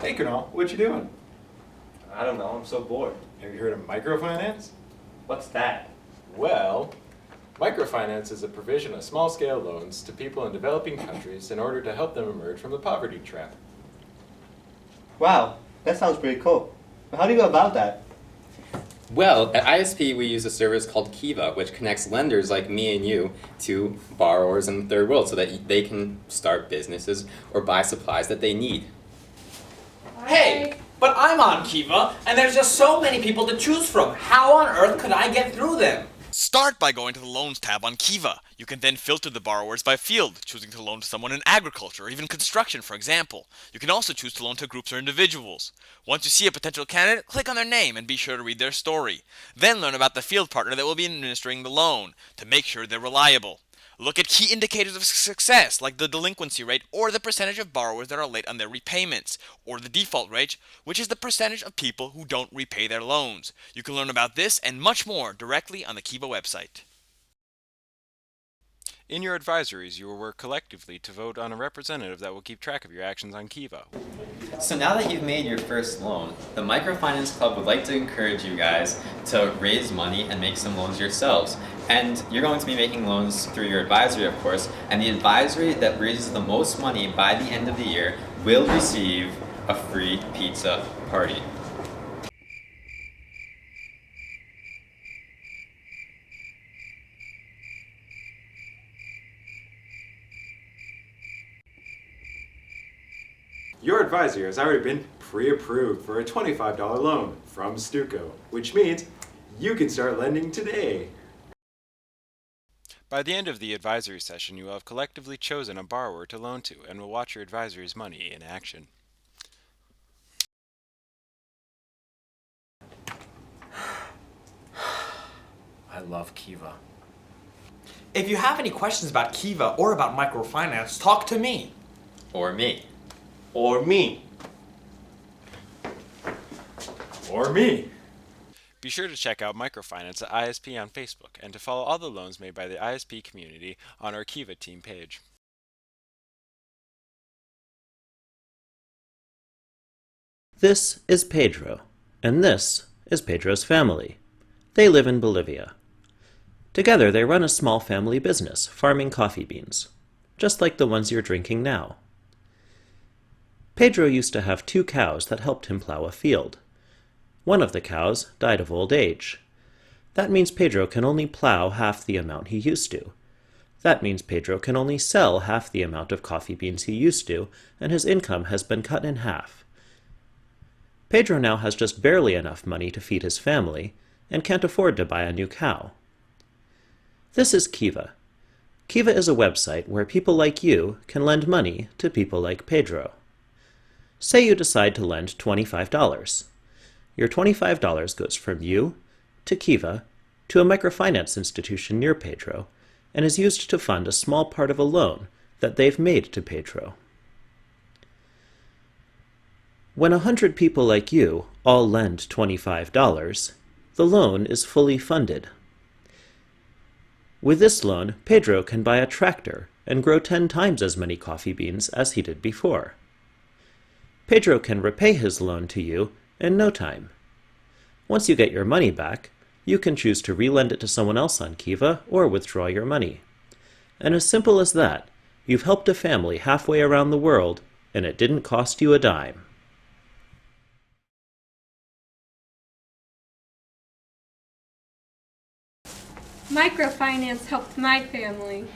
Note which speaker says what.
Speaker 1: Hey Kunal, what you doing?
Speaker 2: I don't know, I'm so bored.
Speaker 1: Have you heard of microfinance?
Speaker 2: What's that?
Speaker 1: Well, microfinance is a provision of small-scale loans to people in developing countries in order to help them emerge from the poverty trap.
Speaker 3: Wow, that sounds pretty cool. But how do you go about that?
Speaker 4: Well, at ISP we use a service called Kiva, which connects lenders like me and you to borrowers in the third world so that they can start businesses or buy supplies that they need.
Speaker 5: Hey, but I'm on Kiva, and there's just so many people to choose from. How on earth could I get through them?
Speaker 6: Start by going to the Loans tab on Kiva. You can then filter the borrowers by field, choosing to loan to someone in agriculture or even construction, for example. You can also choose to loan to groups or individuals. Once you see a potential candidate, click on their name and be sure to read their story. Then learn about the field partner that will be administering the loan to make sure they're reliable. Look at key indicators of success like the delinquency rate or the percentage of borrowers that are late on their repayments, or the default rate, which is the percentage of people who don't repay their loans. You can learn about this and much more directly on the Kiva website.
Speaker 1: In your advisories, you will work collectively to vote on a representative that will keep track of your actions on Kiva.
Speaker 4: So now that you've made your first loan, the Microfinance Club would like to encourage you guys to raise money and make some loans yourselves. And you're going to be making loans through your advisory, of course, and the advisory that raises the most money by the end of the year will receive a free pizza party.
Speaker 1: Your advisor has already been pre-approved for a $25 loan from Stuco, which means you can start lending today. By the end of the advisory session, you will have collectively chosen a borrower to loan to and will watch your advisor's money in action.
Speaker 5: I love Kiva. If you have any questions about Kiva or about microfinance, talk to me.
Speaker 4: Or me.
Speaker 2: Or me.
Speaker 1: Or me. Be sure to check out Microfinance at ISP on Facebook and to follow all the loans made by the ISP community on our Kiva team page.
Speaker 7: This is Pedro, and this is Pedro's family. They live in Bolivia. Together they run a small family business, farming coffee beans, just like the ones you're drinking now. Pedro used to have 2 cows that helped him plow a field. One of the cows died of old age. That means Pedro can only plow half the amount he used to. That means Pedro can only sell half the amount of coffee beans he used to, and his income has been cut in half. Pedro now has just barely enough money to feed his family, and can't afford to buy a new cow. This is Kiva. Kiva is a website where people like you can lend money to people like Pedro. Say you decide to lend $25. Your $25 goes from you to Kiva to a microfinance institution near Pedro and is used to fund a small part of a loan that they've made to Pedro. When 100 people like you all lend $25, the loan is fully funded. With this loan, Pedro can buy a tractor and grow 10 times as many coffee beans as he did before. Pedro can repay his loan to you in no time. Once you get your money back, you can choose to relend it to someone else on Kiva or withdraw your money. And as simple as that, you've helped a family halfway around the world, and it didn't cost you a dime.
Speaker 8: Microfinance helped my family.